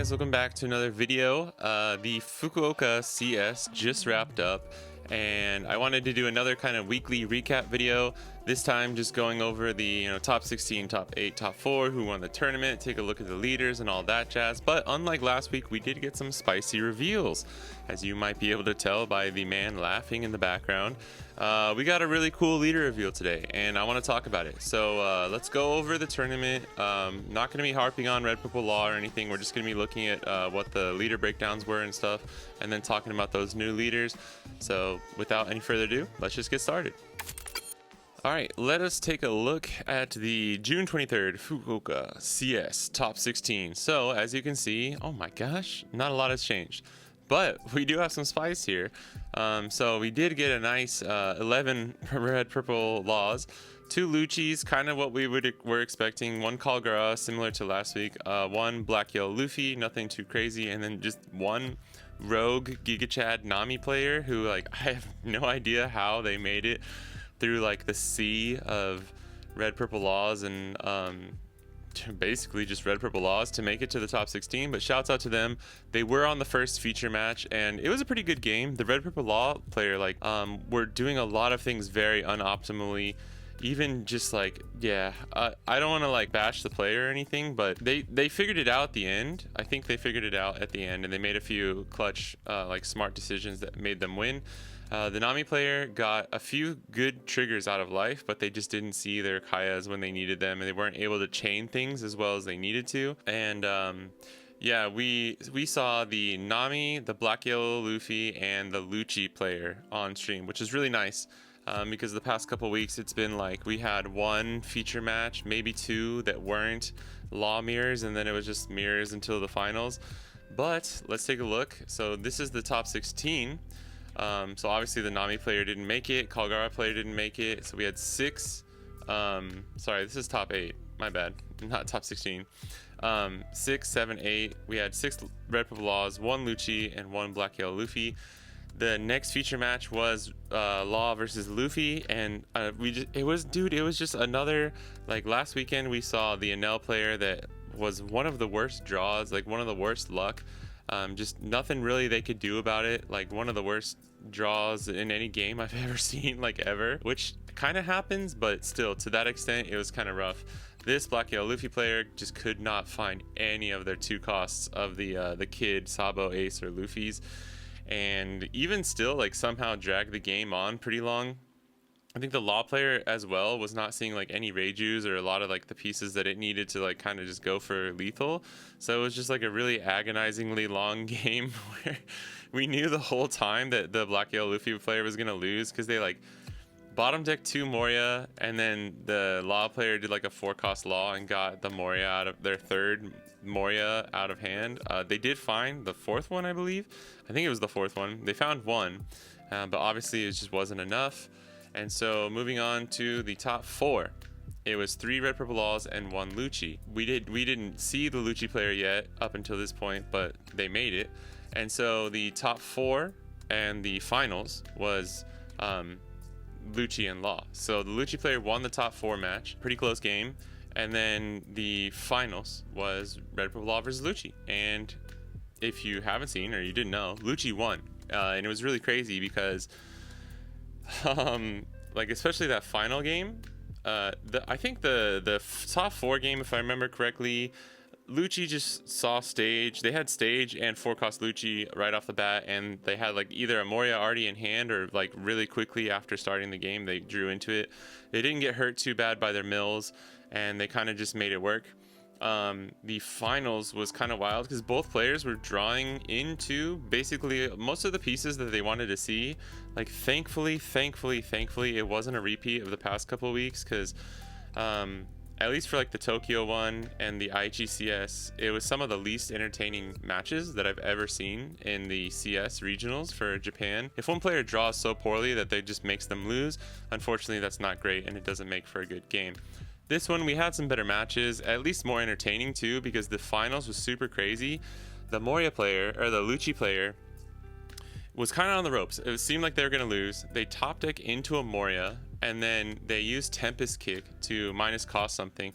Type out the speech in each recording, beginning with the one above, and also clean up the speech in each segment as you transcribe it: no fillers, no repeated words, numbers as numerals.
guys, welcome back to another video. The Fukuoka CS just wrapped up, and I wanted to do another kind of weekly recap video. This time just going over the top 16, top 8, top 4, who won the tournament, take a look at the leaders and all that jazz. But unlike last week, we did get some spicy reveals, as you might be able to tell by the man laughing in the background. We got a really cool leader reveal today, and I want to talk about it. So let's go over the tournament. Not going to be harping on Red Purple Law or anything. We're just going to be looking at what the leader breakdowns were and stuff, and then talking about those new leaders. So without any further ado, let's just get started. All right, let us take a look at the June 23rd Fukuoka CS top 16. So as you can see, oh my gosh, not a lot has changed, but we do have some spice here. So we did get a nice 11 red purple laws, 2 Luchis, kind of what we were expecting, 1 Kagura, similar to last week, 1 black yellow Luffy, nothing too crazy, and then just 1 rogue Giga Chad Nami player who, like, I have no idea how they made it through like the sea of red purple laws and basically just red purple laws to make it to the top 16. But shouts out to them. They were on the first feature match and it was a pretty good game. The red purple law player were doing a lot of things very unoptimally, even just like, yeah, I don't want to like bash the player or anything, but they figured it out at the end. I think they figured it out at the end, and they made a few clutch like smart decisions that made them win. The Nami player got a few good triggers out of life, but they just didn't see their Kayas when they needed them, and they weren't able to chain things as well as they needed to. And yeah, we saw the Nami, the black yellow Luffy, and the Lucci player on stream, which is really nice. Because the past couple weeks it's been like we had 1 feature match, maybe 2 that weren't law mirrors, and then it was just mirrors until the finals. But let's take a look. So this is the top 16. So obviously the Nami player didn't make it, Kagura player didn't make it, so we had 6 sorry, this is top 8, my bad, not top 16. 6, 7, 8, we had 6 red purple laws, 1 Lucci, and 1 black yellow Luffy. The next feature match was Law versus Luffy, and it was just another, like last weekend we saw the Enel player that was one of the worst draws, like one of the worst luck. Just nothing really they could do about it, like one of the worst draws in any game I've ever seen, like ever, which kind of happens, but still to that extent it was kind of rough. This black yellow Luffy player just could not find any of their 2 costs of the kid Sabo, Ace, or Luffy's, and even still like somehow dragged the game on pretty long. I think the law player as well was not seeing like any Reijus or a lot of like the pieces that it needed to like kind of just go for lethal. So it was just like a really agonizingly long game where we knew the whole time that the black yellow Luffy player was gonna lose, because they like bottom deck 2 Moria, and then the law player did like a 4-cost law and got the Moria out of their 3rd Moria out of hand. They did find the 4th one, I believe. I think it was the 4th one. They found 1, but obviously it just wasn't enough. And so moving on to the top 4, it was 3 red purple laws and 1 Lucci. We didn't see the Lucci player yet up until this point, but they made it. And so the top 4 and the finals was Lucci and Law. So the Lucci player won the top 4 match, pretty close game, and then the finals was red purple law versus Lucci. And if you haven't seen or you didn't know, Lucci won, and it was really crazy because like especially that final game, I think the top 4 game, if I remember correctly, Lucci just saw stage. They had stage and 4-cost Lucci right off the bat, and they had like either a Moria already in hand or like really quickly after starting the game they drew into it. They didn't get hurt too bad by their mills, and they kind of just made it work. The finals was kind of wild because both players were drawing into basically most of the pieces that they wanted to see. Like thankfully it wasn't a repeat of the past couple of weeks, because at least for like the Tokyo one and the Aichi CS, it was some of the least entertaining matches that I've ever seen in the CS regionals for Japan. If one player draws so poorly that they just makes them lose, unfortunately that's not great, and it doesn't make for a good game. This one we had some better matches, at least more entertaining too, because the finals was super crazy. The Moria player, or the Lucci player, was kind of on the ropes. It seemed like they were going to lose. They top deck into a Moria, and then they used Tempest Kick to minus cost something.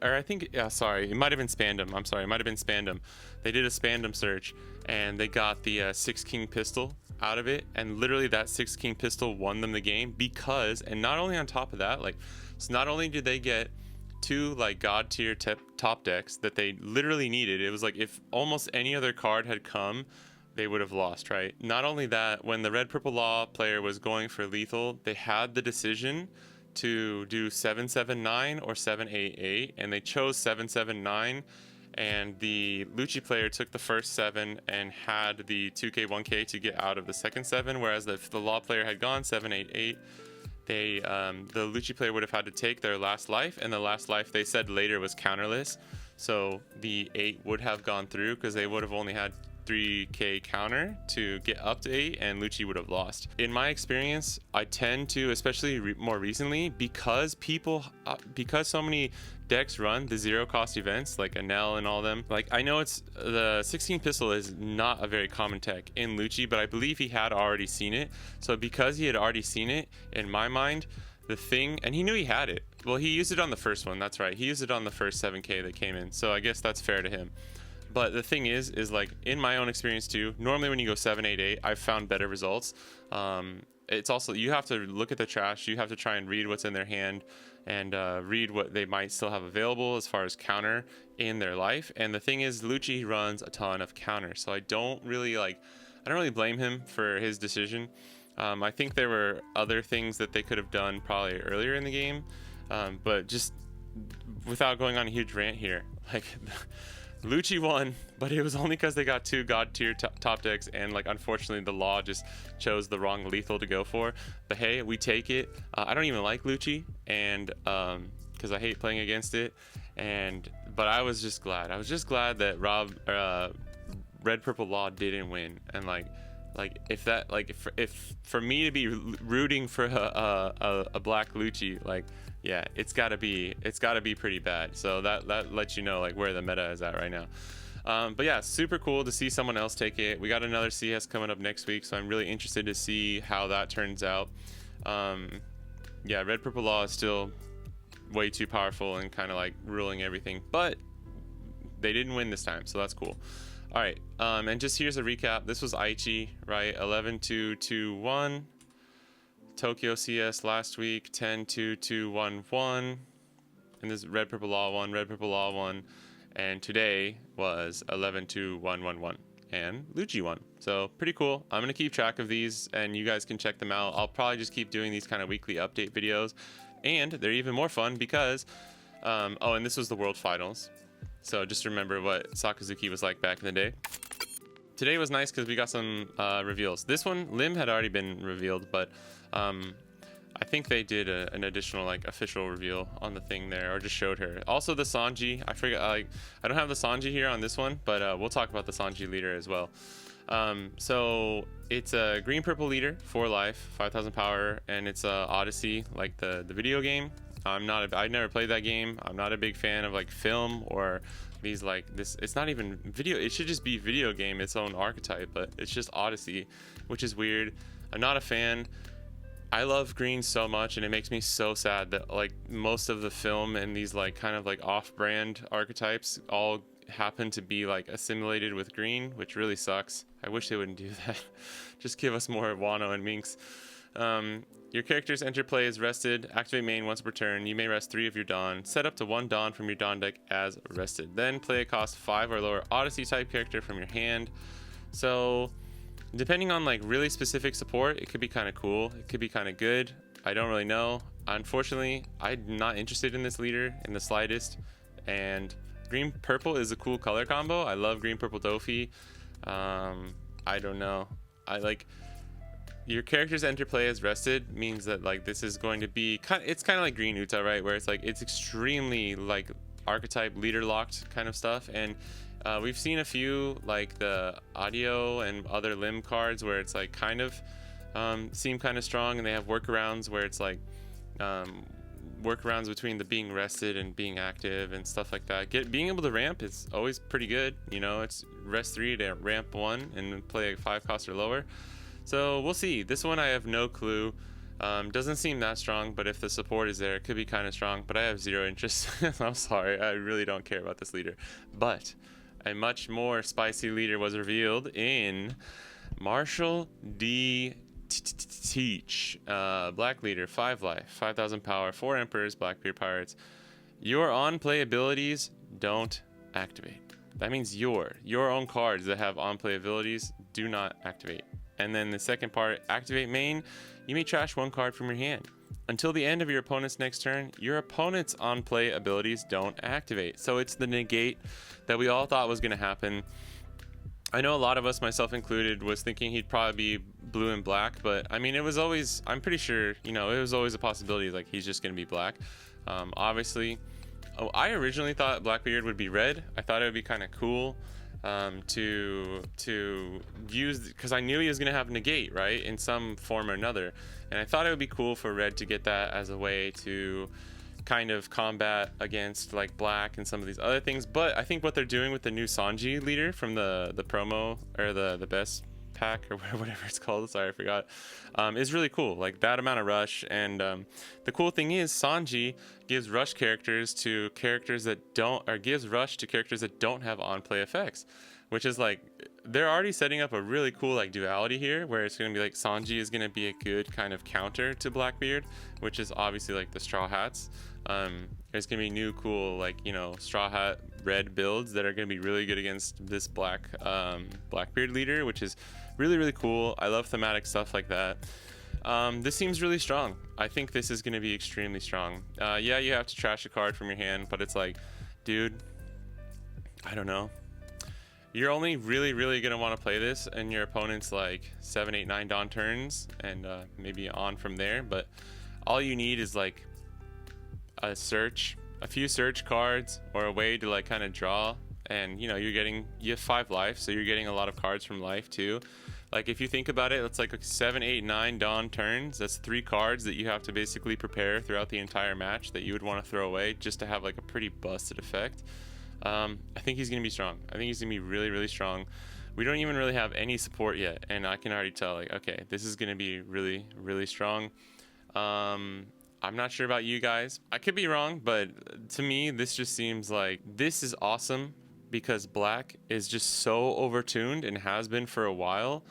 Or I think, sorry, it might have been Spandom. I'm sorry, it might have been Spandom. They did a Spandom search, and they got the 6 King pistol out of it, and literally that 6 King pistol won them the game because, and not only on top of that, like, so not only did they get 2 like god tier top decks that they literally needed, it was like if almost any other card had come, they would have lost, right? Not only that, when the red purple law player was going for lethal, they had the decision to do 779 or 788, and they chose 779, and the Lucci player took the first 7 and had the 2k 1k to get out of the second 7, whereas if the law player had gone 788, the Lucci player would have had to take their last life, and the last life they said later was counterless, so the 8 would have gone through because they would have only had 3k counter to get up to 8, and Lucci would have lost. In my experience, I tend to, especially more recently, because so many decks run the 0 cost events like Anel and all them, like I know it's the 16 pistol is not a very common tech in Lucci, but I believe he had already seen it. So because he had already seen it, in my mind, the thing, and he knew he had it. Well, he used it on the first one, that's right, he used it on the first 7k that came in, so I guess that's fair to him. But the thing is like in my own experience too, normally when you go 788, I've found better results. It's also, you have to look at the trash, you have to try and read what's in their hand, and read what they might still have available as far as counter in their life. And the thing is, Lucci runs a ton of counter, so I don't really blame him for his decision. I think there were other things that they could have done probably earlier in the game, but just without going on a huge rant here, like Lucci won, but it was only because they got 2 god tier top decks, and like unfortunately the law just chose the wrong lethal to go for. But hey, we take it. I don't even like Lucci, and because I hate playing against it, but I was just glad. I was just glad that red purple law didn't win, and like if for me to be rooting for a black Lucci, like, yeah, it's gotta be pretty bad. So that lets you know like where the meta is at right now. But yeah, super cool to see someone else take it. We got another CS coming up next week, so I'm really interested to see how that turns out. Yeah, red purple law is still way too powerful and kind of like ruling everything, but they didn't win this time, so that's cool. All right, and just here's a recap. This was Aichi, right? 11-2-2-1. Tokyo CS last week, 10-2-2-1-1. And this red purple law 1, red purple law 1. And today was 11-2-1-1-1. And Lucci won. So pretty cool. I'm gonna keep track of these, and you guys can check them out. I'll probably just keep doing these kind of weekly update videos, and they're even more fun because oh, and this was the World Finals. So just remember what Sakazuki was like back in the day. Today was nice because we got some reveals. This one, Lim had already been revealed, but I think they did an additional like official reveal on the thing there, or just showed her. Also the Sanji, I forget, I don't have the Sanji here on this one, but we'll talk about the Sanji leader as well. So it's a green purple leader, 4 life, 5,000 power, and it's Odyssey, like the video game. I never played that game. I'm not a big fan of like film or these like this. It's not even video. It should just be video game, its own archetype, but it's just Odyssey, which is weird. I'm not a fan. I love green so much, and it makes me so sad that like most of the film and these like kind of like off-brand archetypes all happen to be like assimilated with green, which really sucks. I wish they wouldn't do that. Just give us more Wano and Minx. Your character's interplay is rested. Activate main once per turn. You may rest 3 of your Dawn. Set up to 1 Dawn from your Dawn deck as rested. Then play a cost 5 or lower Odyssey type character from your hand. So depending on like really specific support, it could be kind of cool. It could be kind of good. I don't really know. Unfortunately, I'm not interested in this leader in the slightest. And green purple is a cool color combo. I love green purple Dofi. I don't know. Your character's interplay as rested means that like this is going to be it's kind of like green Uta, right? Where it's like it's extremely like archetype leader locked kind of stuff. And we've seen a few like the audio and other limb cards where it's like kind of seem kind of strong, and they have workarounds where it's like workarounds between the being rested and being active and stuff like that. Being able to ramp is always pretty good. You know, it's rest 3 to ramp 1 and play a 5 cost or lower. So we'll see. This one I have no clue. Doesn't seem that strong, but if the support is there, it could be kind of strong. But I have zero interest. I'm sorry, I really don't care about this leader. But a much more spicy leader was revealed in Marshall D. Teach. Black leader, 5 life, 5,000 power, 4 emperors, Blackbeard pirates. Your on-play abilities don't activate. That means your own cards that have on-play abilities do not activate. And then the second part, activate main. You may trash 1 card from your hand. Until the end of your opponent's next turn, your opponent's on-play abilities don't activate. So it's the negate that we all thought was going to happen. I know a lot of us, myself included, was thinking he'd probably be blue and black, but I mean, it was always, I'm pretty sure, you know, it was always a possibility like he's just going to be black. Obviously, I originally thought Blackbeard would be red. I thought it would be kind of cool to use, because I knew he was going to have negate, right, in some form or another, and I thought it would be cool for red to get that as a way to kind of combat against like black and some of these other things. But I think what they're doing with the new Sanji leader from the promo, or the best pack, or whatever it's called, sorry I forgot, is really cool. Like that amount of rush. And the cool thing is Sanji gives rush characters to characters that don't, or gives rush to characters that don't have on play effects, which is like, they're already setting up a really cool like duality here, where it's going to be like Sanji is going to be a good kind of counter to Blackbeard, which is obviously like the straw hats. There's going to be new cool, like, you know, straw hat red builds that are going to be really good against this Blackbeard leader, which is really, really cool. I love thematic stuff like that. This seems really strong. I think this is going to be extremely strong. Yeah, you have to trash a card from your hand, but it's like, dude, I don't know. You're only really, really going to want to play this and your opponent's like 7, 8, 9 Dawn turns, and maybe on from there. But all you need is like a few search cards, or a way to like kind of draw. And you know, you have 5 life, so you're getting a lot of cards from life too. Like if you think about it, it's like 7, 8, 9 Dawn turns. That's 3 cards that you have to basically prepare throughout the entire match that you would want to throw away just to have like a pretty busted effect. I think he's going to be strong. I think he's going to be really, really strong. We don't even really have any support yet, and I can already tell, like, okay, this is going to be really, really strong. I'm not sure about you guys. I could be wrong, but to me, this just seems like this is awesome, because black is just so overtuned and has been for a while,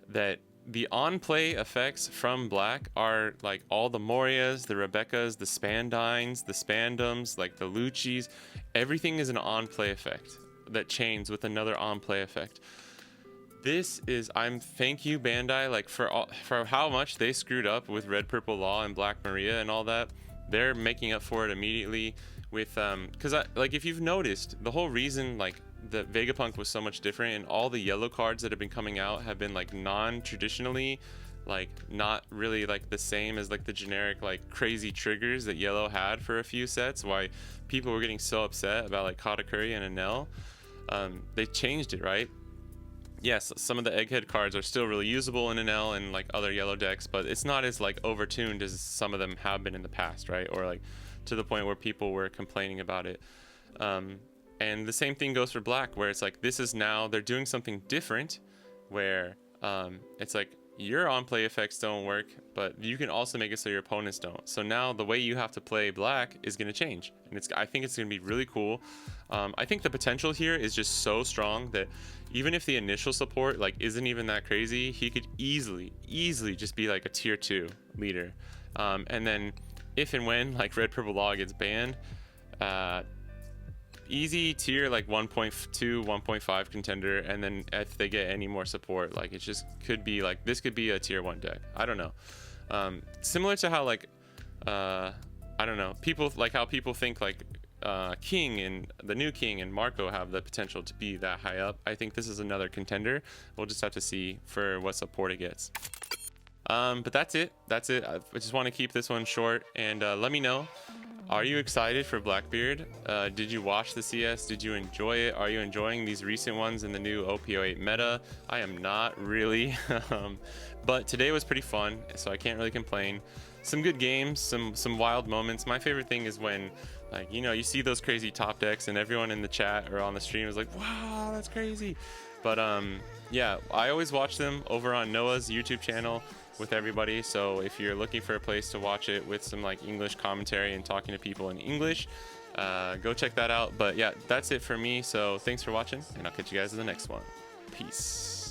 that the on-play effects from black are like all the Morias, the Rebeccas, the Spandines, the Spandums, like the Luccis. Everything is an on-play effect that chains with another on-play effect. This is, thank you Bandai, like for how much they screwed up with Red Purple Law and Black Maria and all that. They're making up for it immediately with because like if you've noticed, the whole reason like the Vegapunk was so much different, and all the yellow cards that have been coming out have been like non-traditionally, like not really like the same as like the generic like crazy triggers that yellow had for a few sets. Why people were getting so upset about like Katakuri and Enel. They changed it, right? Yes, some of the egghead cards are still really usable in Enel and like other yellow decks, but it's not as like overtuned as some of them have been in the past, right? Or like to the point where people were complaining about it. And the same thing goes for black, where it's like, this is now, they're doing something different, where it's like your on-play effects don't work, but you can also make it so your opponents don't. So now the way you have to play black is going to change, and I think it's going to be really cool. I think the potential here is just so strong that even if the initial support like isn't even that crazy, he could easily just be like a tier 2 leader. And then if and when like Red Purple Law gets banned, easy tier like 1.2 1.5 contender. And then if they get any more support, like it just could be like, this could be a tier 1 deck. I don't know. Similar to how like I don't know, people like how people think like King and the new King and Marco have the potential to be that high up. I think this is another contender. We'll just have to see for what support it gets. But that's it. I just want to keep this one short, and let me know Are you excited for Blackbeard? Did you watch the CS? Did you enjoy it? Are you enjoying these recent ones in the new OP08 meta? I am not really, but today was pretty fun, so I can't really complain. Some good games, some wild moments. My favorite thing is when, like, you know, you see those crazy top decks and everyone in the chat or on the stream is like, wow, that's crazy. But yeah, I always watch them over on Noah's YouTube channel with everybody, so if you're looking for a place to watch it with some like English commentary and talking to people in English, go check that out. But yeah, that's it for me, so thanks for watching, and I'll catch you guys in the next one. Peace.